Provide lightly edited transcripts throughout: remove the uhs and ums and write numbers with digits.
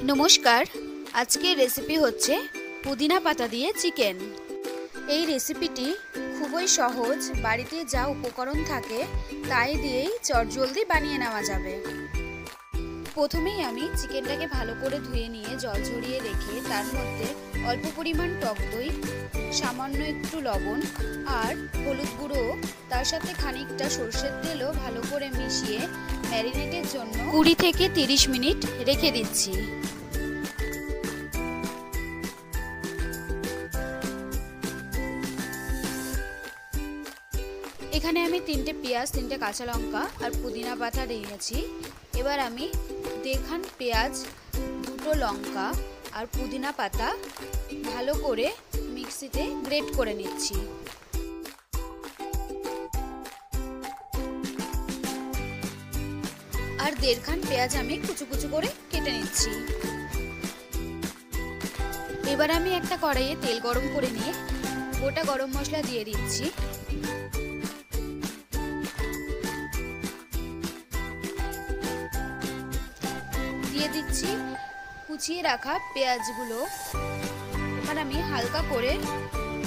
নমস্কার, আজকের রেসিপি হচ্ছে পুদিনা পাতা দিয়ে চিকেন। এই রেসিপিটি খুবই সহজ, বাড়িতে যা উপকরণ থাকে তাই দিয়েই চটজলদি বানিয়ে নেওয়া যাবে। প্রথমেই আমি চিকেনটাকে ভালো করে ধুয়ে নিয়ে জল ঝরিয়ে রেখে তার মধ্যে অল্প পরিমাণ টক দই, সামান্য একটু লবণ আর হলুদ গুঁড়ো, তার সাথে খানিকটা সরষের তেলও ভালো করে মিশিয়ে ম্যারিনেটের জন্য 20 থেকে 30 মিনিট রেখে দিচ্ছি। এখানে আমি 3টে পেঁয়াজ, 3টে কাঁচা লঙ্কা আর পুদিনা পাতা নিয়েছি। এবার আমি 1.5 খান পেঁয়াজ, 2টো লঙ্কা আর পুদিনা পাতা ভালো করে মিক্সিতে গ্রেট করে নিচ্ছি। আর 1.5 খান পেঁয়াজ আমি কুচু কুচু করে কেটে নিচ্ছি। এবার আমি একটা কড়াইয়ে তেল গরম করে নিয়ে গোটা গরম মশলা দিয়ে দিচ্ছি। দিয়ে দিচ্ছি কুচিয়ে রাখা পেঁয়াজগুলো। এবার আমি হালকা করে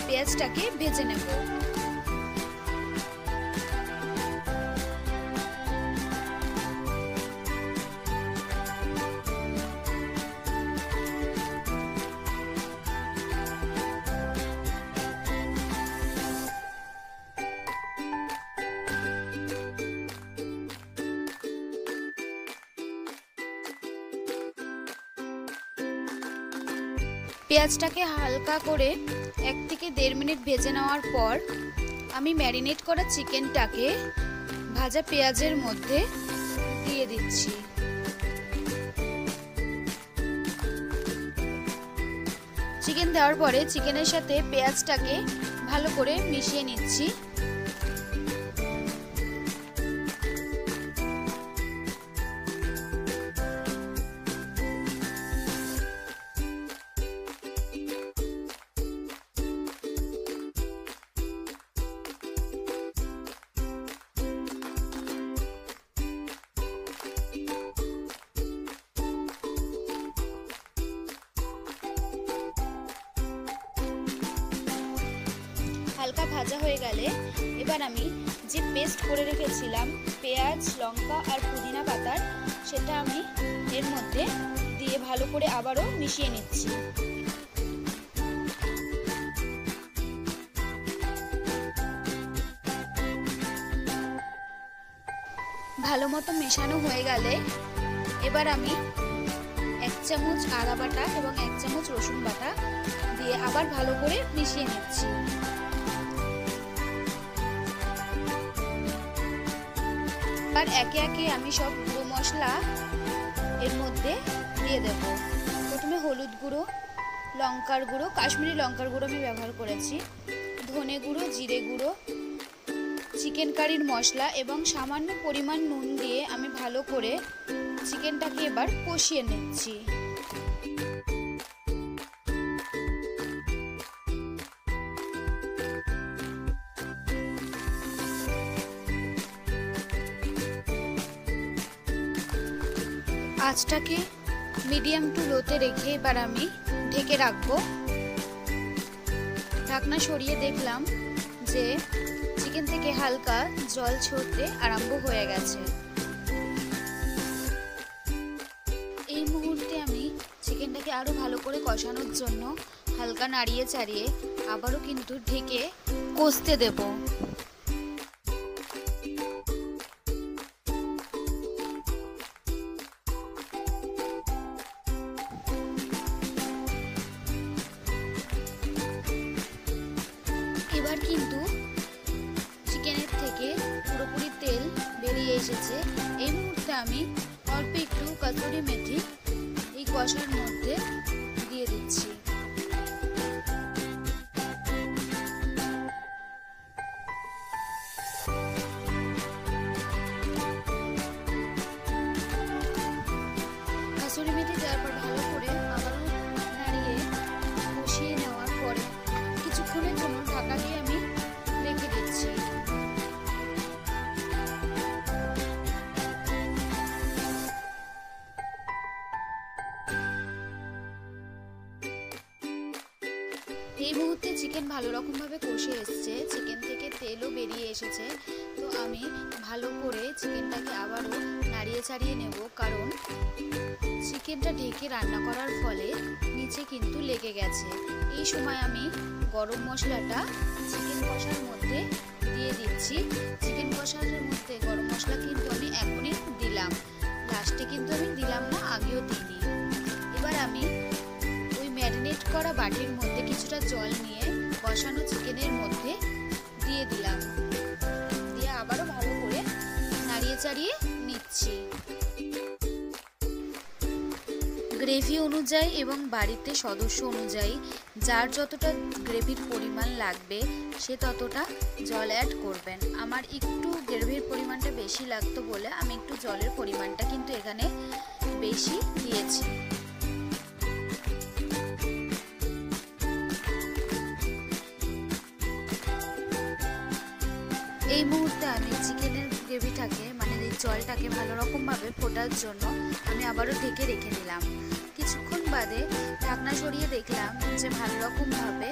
পেঁয়াজটাকে ভেজে নেব। পেঁয়াজটাকে হালকা করে 1 থেকে 1.5 মিনিট ভেজে নেওয়ার পর আমি ম্যারিনেট করা চিকেনটাকে ভাজা পেঁয়াজের মধ্যে দিয়ে দিচ্ছি। চিকেন দেওয়ার পরে চিকেনের সাথে পেঁয়াজটাকে ভালো করে মিশিয়ে নিচ্ছি। হালকা ভাজা হয়ে গেলে এবার আমি যে পেস্ট করে রেখেছিলাম পেঁয়াজ, লঙ্কা আর পুদিনা পাতার, সেটা আমি এর মধ্যে দিয়ে ভালো করে আবারও মিশিয়ে নিচ্ছি। ভালো মতো মেশানো হয়ে গেলে এবার আমি 1 চামচ আদা বাটা এবং 1 চামচ রসুন বাটা দিয়ে আবার ভালো করে মিশিয়ে নিচ্ছি। আর একে একে আমি সব গুঁড়ো মশলা এর মধ্যে দিয়ে দেব। প্রথমে হলুদ গুঁড়ো, লঙ্কার গুঁড়ো, কাশ্মীরি লঙ্কার গুঁড়ো আমি ব্যবহার করেছি, ধনে গুঁড়ো, জিরে গুঁড়ো, চিকেন কারির মশলা এবং সামান্য পরিমাণ নুন দিয়ে আমি ভালো করে চিকেনটাকে এবার কষিয়ে নিচ্ছি। আঁচটাকে মিডিয়াম টু লোতে রেখে এবার আমি ঢেকে রাখবো। ঢাকনা সরিয়ে দেখলাম যে চিকেন থেকে হালকা জল ছড়তে আরম্ভ হয়ে গেছে। এই মুহূর্তে আমি চিকেনটাকে আরো ভালো করে কষানোর জন্য হালকা নাড়িয়ে চাড়িয়ে আবারও কিন্তু ঢেকে কষতে দেব। এবার কিন্তু চিকেনের থেকে পুরোপুরি তেল বেরিয়ে এসেছে। এই মুহূর্তে আমি অল্প একটু কসুরি মেথি এই কষার মধ্যে দিয়ে দিচ্ছি। কসুরি মেথি দেওয়ার পর ভালো করে আবারও নাড়িয়ে কষিয়ে নেওয়ার পরে কিছুক্ষণের জন্য ঢাকা দিয়ে আমি রেখে দিচ্ছি। এই মুহূর্তে চিকেন ভালো রকমভাবে কষে এসছে, চিকেন থেকে তেলও বেরিয়ে এসেছে। তো আমি ভালো করে চিকেনটাকে আবারও নাড়িয়ে চাড়িয়ে নেব, কারণ চিকেনটা ঢেকে রান্না করার ফলে নিচে কিন্তু লেগে গেছে। এই সময় আমি গরম মশলাটা চিকেন কষার মধ্যে দিয়ে দিচ্ছি। চিকেন কষার মধ্যে গরম মশলা কিন্তু আমি এখনই দিলাম, লাস্টে কিন্তু আমি দিলাম না, আগেও দিইনি। এবার আমি ওই ম্যারিনেট করা বাটির মধ্যে কিছুটা জল নিয়ে কষানো চিকেনের মধ্যে দিয়ে দিলাম, দিয়ে আবারও ভালো করে নাড়িয়ে চাড়িয়ে নিচ্ছি। গ্রেভি অনুযায়ী এবং বাড়িতে সদস্য অনুযায়ী যার যতটা গ্রেভির পরিমাণ লাগবে সে ততটা জল অ্যাড করবেন। আমার একটু গ্রেভির পরিমাণটা বেশি লাগতো বলে আমি একটু জলের পরিমাণটা কিন্তু এখানে বেশি দিয়েছি। এই মুহূর্তে আমি চিকেনের গ্রেভিটাকে মানে জলটাকে ভালো রকমভাবে ফোটার জন্য আমি আবারও ঢেকে রেখে দিলাম। কিছুক্ষণ বাদে ঢাকনা সরিয়ে দেখলাম যে ভালো রকমভাবে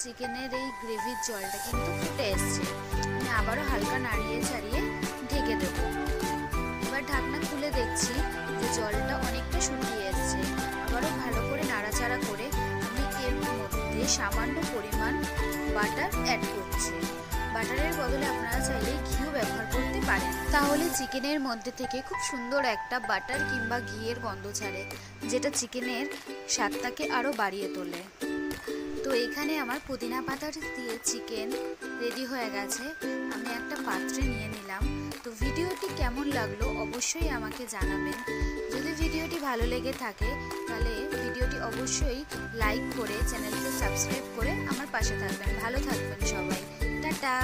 চিকেনের এই গ্রেভির জলটা কিন্তু ফুটে এসছে। আমি আবারও হালকা নাড়িয়ে চাড়িয়ে ঢেকে দেব। এবার ঢাকনা খুলে দেখছি যে জলটা অনেকটা শুকিয়ে এসছে। আবারও ভালো করে নাড়াচাড়া করে আমি এর মধ্যে সামান্য পরিমাণ বাটার অ্যাড করছি। বাটারের বদলে আপনারা চাইলে ঘিও ব্যবহার করতে পারেন, তাহলে চিকেনের মধ্যে থেকে খুব সুন্দর একটা বাটার কিংবা ঘিয়ের গন্ধ ছাড়ে, যেটা চিকেনের স্বাদটাকে আরও বাড়িয়ে তোলে। তো এখানে আমার পুদিনা পাতা দিয়ে চিকেন রেডি হয়ে গেছে। আমি একটা পাত্রে নিয়ে নিলাম। তো ভিডিওটি কেমন লাগলো অবশ্যই আমাকে জানাবেন। যদি ভিডিওটি ভালো লেগে থাকে তাহলে ভিডিওটি অবশ্যই লাইক করে চ্যানেলকে সাবস্ক্রাইব করে আমার পাশে থাকবেন। ভালো থাকবেন সবাই, টাটা।